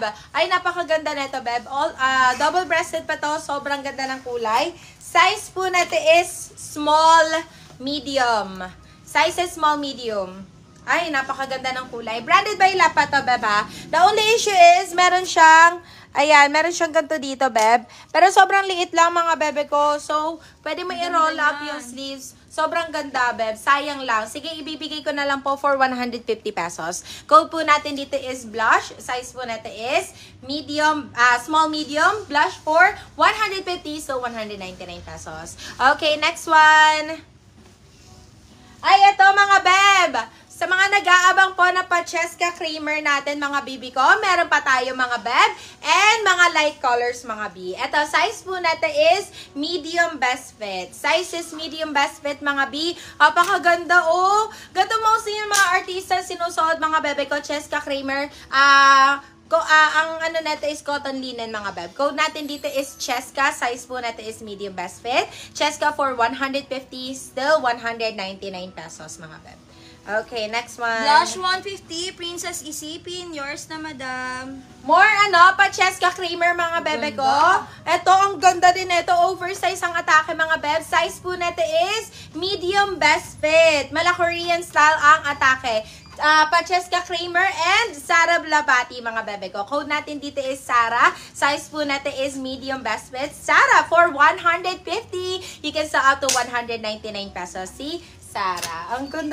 beb. Ay, napakaganda nito, beb. Double-breasted pa to. Sobrang ganda ng kulay. Size po natin is small, medium. Size is small, medium. Ay, napakaganda ng kulay. Branded by Lapa to, beb, ha? The only issue is, meron siyang, ayan, meron siyang ganito dito, beb. Pero sobrang liit lang, mga bebe ko. So, pwede mo i-roll up yung sleeves. Sobrang ganda, beb. Sayang lang. Sige, ibibigay ko na lang po for 150 pesos. Code po natin dito is blush. Size po natin is medium, small, medium. Blush for 150, so 199 pesos. Okay, next one. Ay, ito mga beb. Sa mga nag-aabang po na pa-Cheska creamer natin, mga bibi ko, meron pa tayo mga beb and mga light colors, mga bi. Ito, size po natin is medium best fit. Size is medium best fit, mga bi. Napakaganda, oh. Ganito mo yung mga artista sinusuot, mga bebe ko, Cheska creamer. Ang ano natin is cotton linen, mga beb. Code natin dito is Cheska. Size po natin is medium best fit. Cheska for 150, still 199 pesos, mga beb. Okay, next one. Blush 150, Princess Isipin. Yours na, madam. More pa Cheska creamer, mga bebe ko. Ito, ang ganda din ito. Oversize ang atake, mga beb. Size po natin is medium best fit. Mala Korean style ang atake. Pa-Cheska creamer and Sara Blabati, mga bebe ko. Code natin dito is Sara. Size po natin is medium best fit. Sara for 150. You can sell up to 199 pesos. Si Sara. Ang ganda.